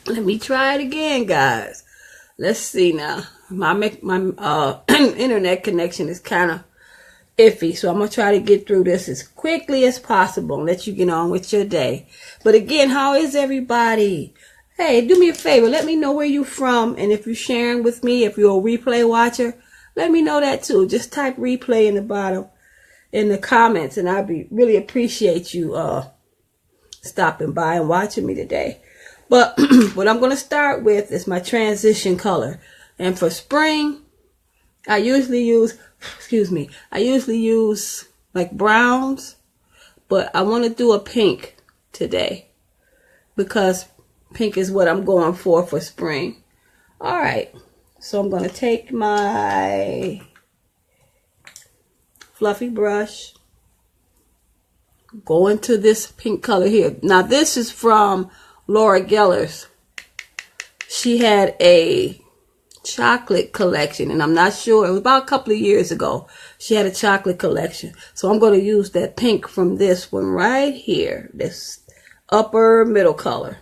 Let me try it again, guys. Let's see now. My internet connection is kind of iffy, so I'm gonna try to get through this as quickly as possible and let you get on with your day. But again, how is everybody? Hey, do me a favor, let me know where you're from, and if you're sharing with me, if you're a replay watcher, let me know that too. Just type replay in the bottom in the comments, and I'd really appreciate you stopping by and watching me today. But what I'm going to start with is my transition color. And for spring, I usually use like browns, but I want to do a pink today because pink is what I'm going for spring. All right, so I'm going to take my fluffy brush, go into this pink color here. Now this is from Laura Geller's. She had a chocolate collection, and I'm not sure, it was about a couple of years ago. She had a chocolate collection, so I'm going to use that pink from this one right here, this upper middle color,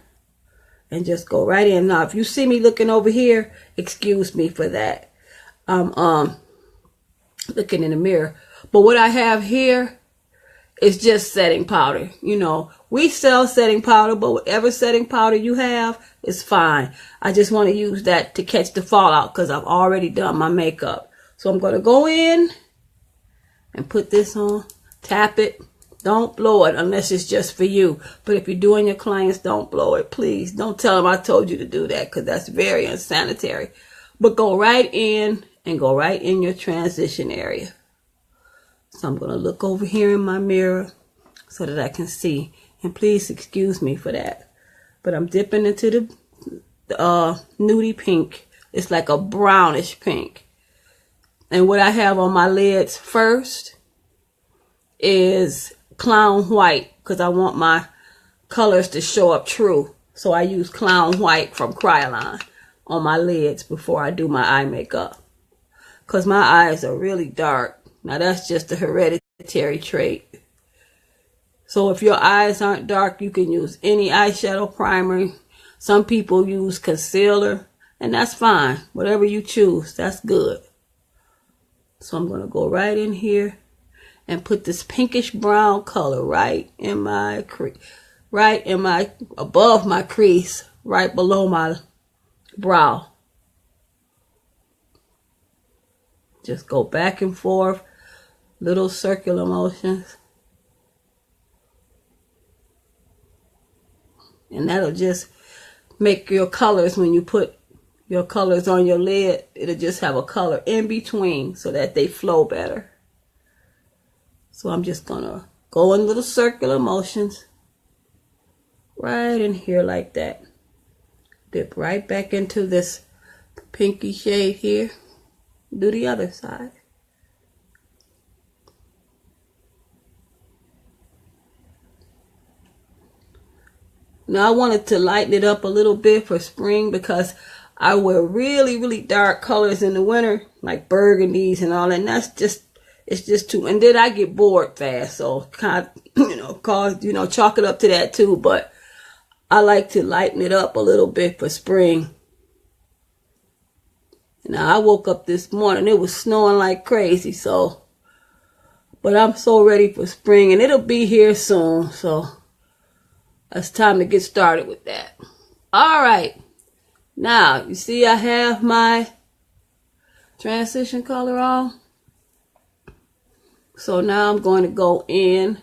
and just go right in. Now if you see me looking over here, excuse me for that. I'm looking in the mirror, but what I have here is just setting powder. You know, we sell setting powder, but whatever setting powder you have is fine. I just want to use that to catch the fallout because I've already done my makeup. So I'm going to go in and put this on, tap it. Don't blow it unless it's just for you. But if you're doing your clients, don't blow it, please. Don't tell them I told you to do that because that's very unsanitary. But go right in and go right in your transition area. So I'm going to look over here in my mirror so that I can see. And please excuse me for that. But I'm dipping into the nudie pink. It's like a brownish pink. And what I have on my lids first is clown white because I want my colors to show up true. So I use clown white from Kryolan on my lids before I do my eye makeup. Because my eyes are really dark. Now that's just a hereditary trait. So if your eyes aren't dark, you can use any eyeshadow primer. Some people use concealer, and that's fine. Whatever you choose, that's good. So I'm going to go right in here and put this pinkish brown color right in my above my crease, right below my brow. Just go back and forth, little circular motions. And that'll just make your colors, when you put your colors on your lid, it'll just have a color in between so that they flow better. So I'm just gonna go in little circular motions right in here like that. Dip right back into this pinky shade here. Do the other side. Now I wanted to lighten it up a little bit for spring because I wear really, really dark colors in the winter, like burgundies and all that. And that's just, it's just too, and then I get bored fast. So kind of, chalk it up to that too. But I like to lighten it up a little bit for spring. Now I woke up this morning, it was snowing like crazy, but I'm so ready for spring and it'll be here soon. So it's time to get started with that. All right. Now, you see I have my transition color on. So now I'm going to go in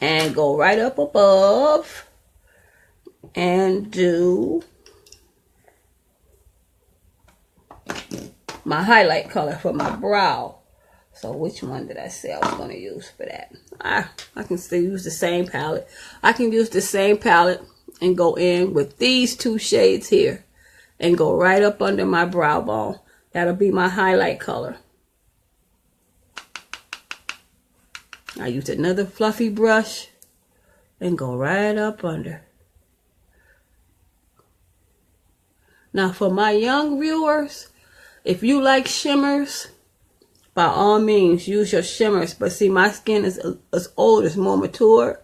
and go right up above and do my highlight color for my brow. So which one did I say I was going to use for that? I can still use the same palette. I can use the same palette and go in with these two shades here and go right up under my brow bone. That'll be my highlight color. I use another fluffy brush and go right up under. Now for my young viewers, if you like shimmers, by all means use your shimmers. But see, my skin is old, it's more mature,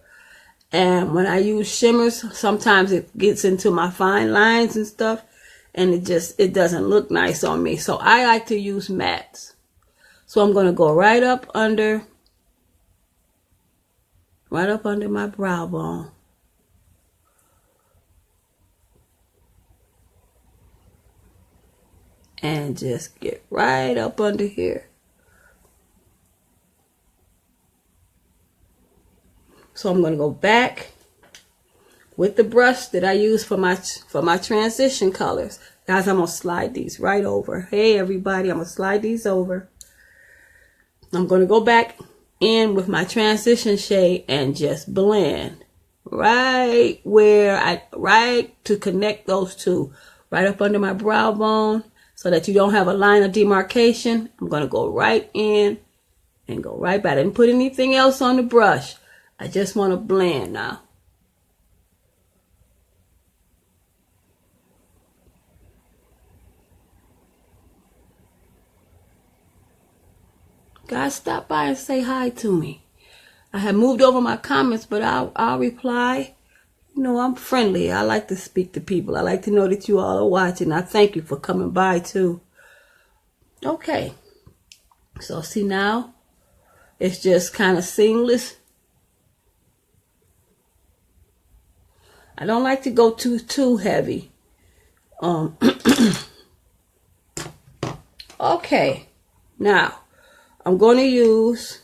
And when I use shimmers, sometimes it gets into my fine lines and stuff, and it doesn't look nice on me. So I like to use mattes. So I'm going to go right up under my brow bone. And just get right up under here. So I'm going to go back with the brush that I use for my transition colors. Guys, I'm going to slide these right over. Hey, everybody, I'm going to slide these over. I'm going to go back in with my transition shade and just blend right to connect those two. Right up under my brow bone so that you don't have a line of demarcation. I'm going to go right in and go right back. I didn't put anything else on the brush. I just want to blend now. Guys, stop by and say hi to me. I have moved over my comments, but I'll reply. You know, I'm friendly. I like to speak to people. I like to know that you all are watching. I thank you for coming by too. Okay. So see now, it's just kind of seamless. I don't like to go too heavy. Okay. Now, I'm going to use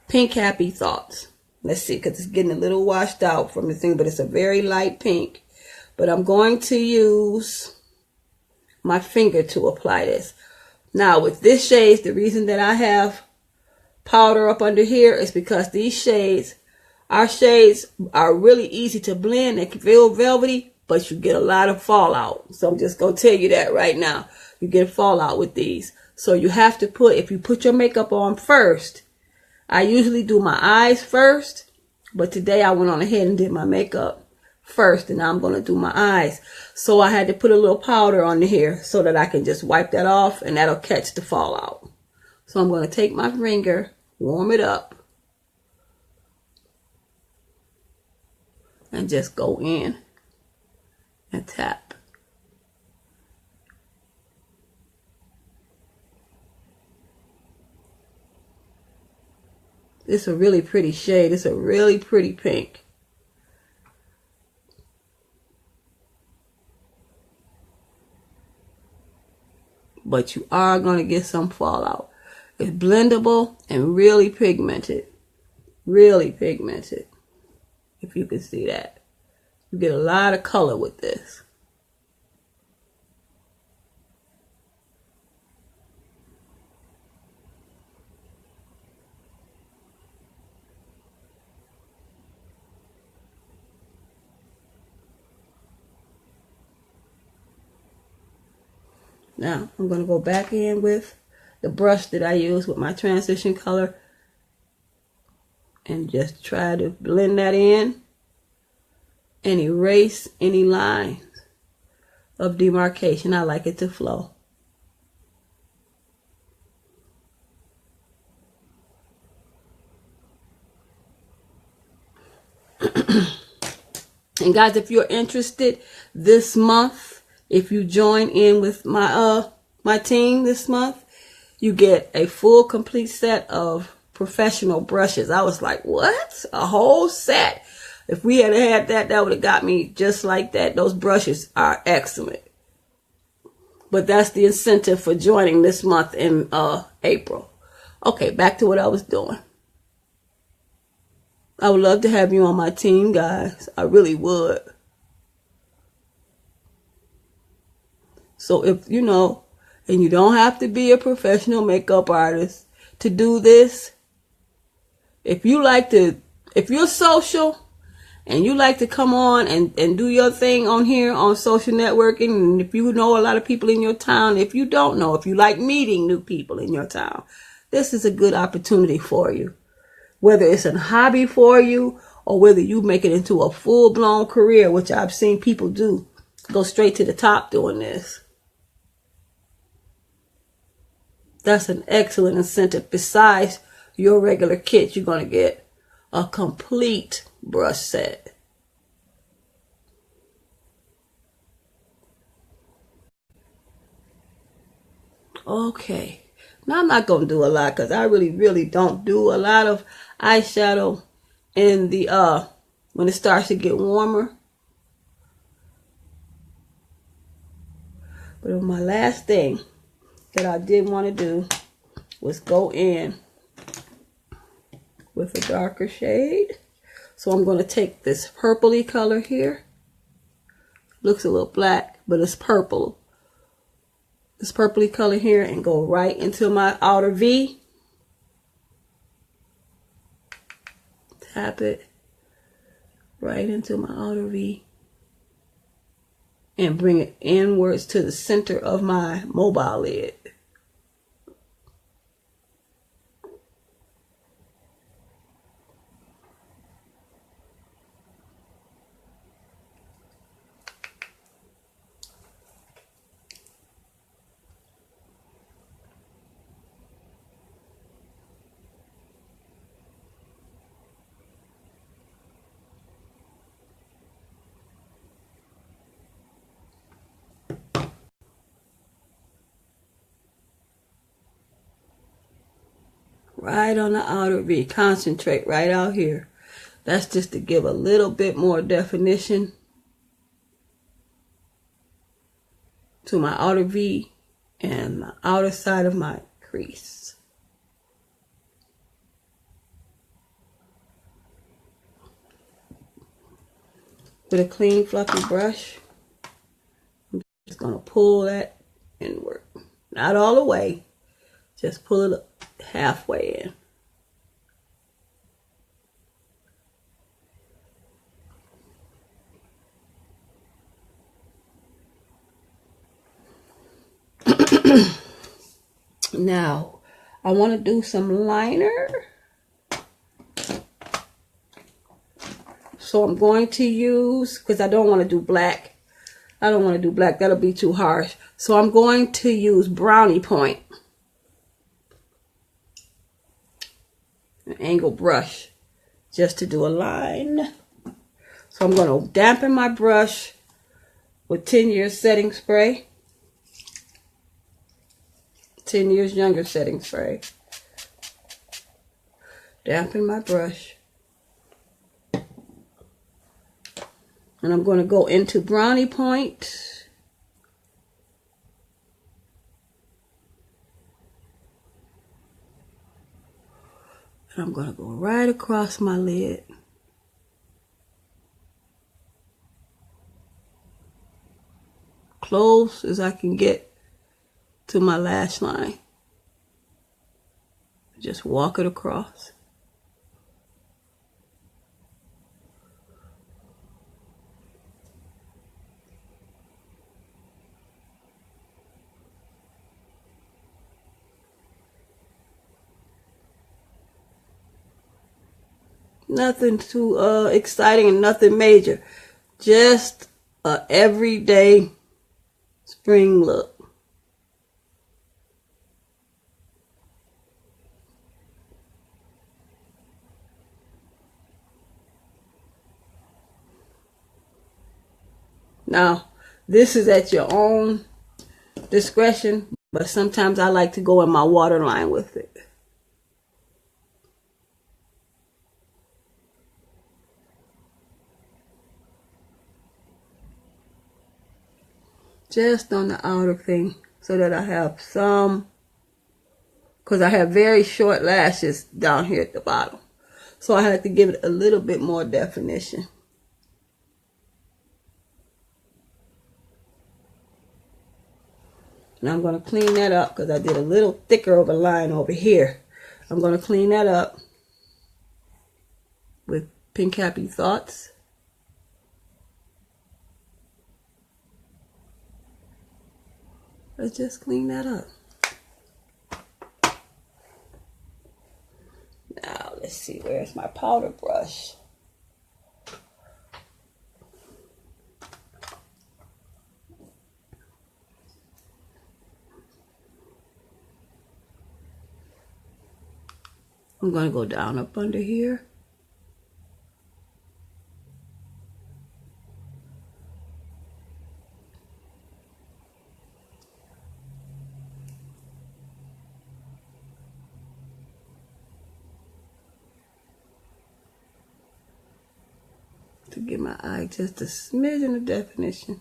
Pink Happy Thoughts. Let's see, because it's getting a little washed out from the thing, but it's a very light pink. But I'm going to use my finger to apply this. Now, with this shade, the reason that I have powder up under here is because these shades, our shades are really easy to blend. They can feel velvety, but you get a lot of fallout. So I'm just going to tell you that right now. You get fallout with these. So you have to if you put your makeup on first, I usually do my eyes first, but today I went on ahead and did my makeup first, and now I'm going to do my eyes. So I had to put a little powder on here so that I can just wipe that off, and that'll catch the fallout. So I'm going to take my finger, warm it up, and just go in and tap. It's a really pretty shade. It's a really pretty pink. But you are going to get some fallout. It's blendable and really pigmented. Really pigmented. If you can see that. You get a lot of color with this. Now, I'm going to go back in with the brush that I use with my transition color and just try to blend that in and erase any lines of demarcation. I like it to flow. And guys, if you're interested this month, if you join in with my team this month, you get a full complete set of professional brushes. I was like, what? A whole set? If we had had that, that would have got me just like that. Those brushes are excellent. But that's the incentive for joining this month in April. Okay, back to what I was doing. I would love to have you on my team, guys. I really would. So if you know, and you don't have to be a professional makeup artist to do this. If you're social and you like to come on and do your thing on here on social networking, and if you know a lot of people in your town, if you don't know, if you like meeting new people in your town, this is a good opportunity for you. Whether it's a hobby for you or whether you make it into a full-blown career, which I've seen people do, go straight to the top doing this. That's an excellent incentive. Besides your regular kit, you're going to get a complete brush set. Okay. Now I'm not going to do a lot because I really don't do a lot of eyeshadow in the when it starts to get warmer. But my last thing that I did want to do was go in with a darker shade. So I'm going to take this purpley color here. Looks a little black, but it's purple. This purpley color here, and go right into my outer V. Tap it right into my outer V. And bring it inwards to the center of my mobile lid. Right on the outer V. Concentrate right out here. That's just to give a little bit more definition to my outer V and the outer side of my crease. With a clean fluffy brush, I'm just going to pull that inward. Not all the way. Just pull it halfway in. Now, I want to do some liner. So I'm going to use, because I don't want to do black. I don't want to do black. That'll be too harsh. So I'm going to use brownie point. An angle brush. Just to do a line. So I'm going to dampen my brush with 10 years setting spray. 10 years younger setting spray. Dampen my brush. And I'm going to go into brownie point. And I'm going to go right across my lid. Close as I can get to my lash line. Just walk it across. Nothing too exciting and nothing major. Just a everyday spring look. Now, this is at your own discretion, but sometimes I like to go in my waterline with it. Just on the outer thing, so that I have some, because I have very short lashes down here at the bottom. So I had to give it a little bit more definition. And I'm going to clean that up because I did a little thicker of a line over here. I'm going to clean that up with Pink Happy Thoughts. Let's just clean that up. Now, let's see, where's my powder brush? I'm going to go down up under here. to give my eye just a smidgen of definition.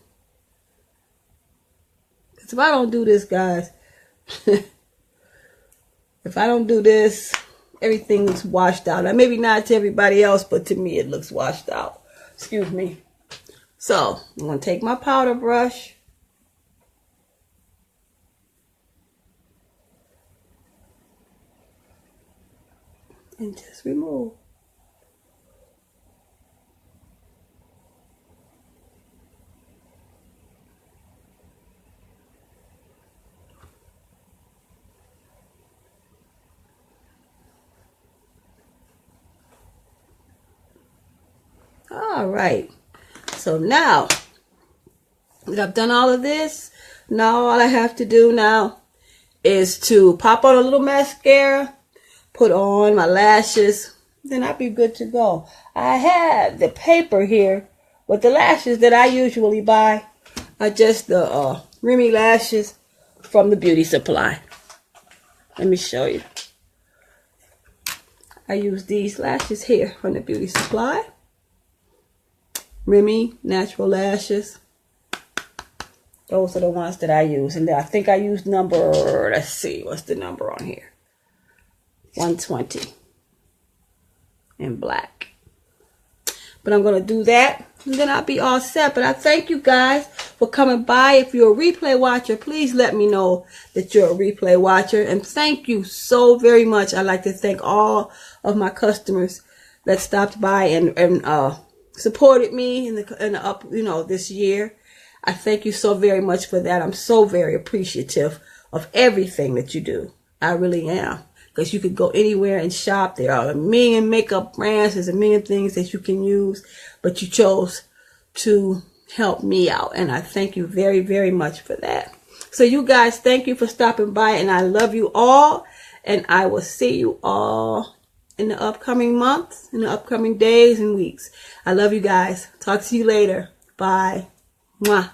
Because if I don't do this, guys, if I don't do this, everything looks washed out. Now, maybe not to everybody else, but to me it looks washed out. Excuse me. So, I'm going to take my powder brush. And just remove. All right. So now that I've done all of this, now all I have to do now is to pop on a little mascara, put on my lashes, then I'll be good to go. I have the paper here with the lashes that I usually buy are just the Remy lashes from the beauty supply. Let me show you. I use these lashes here from the beauty supply. Remy natural lashes. Those are the ones that I use. And I think I use number, let's see, what's the number on here? 120 in black. But I'm going to do that, and then I'll be all set. But I thank you guys for coming by. If you're a replay watcher, please let me know that you're a replay watcher. And thank you so very much. I'd like to thank all of my customers that stopped by and supported me in the this year. I thank you so very much for that. I'm so very appreciative of everything that you do. I really am. Because you could go anywhere and shop. There are a million makeup brands. There's a million things that you can use. But you chose to help me out. And I thank you very, very much for that. So you guys, thank you for stopping by. And I love you all. And I will see you all in the upcoming months, in the upcoming days and weeks. I love you guys. Talk to you later. Bye. Mwah.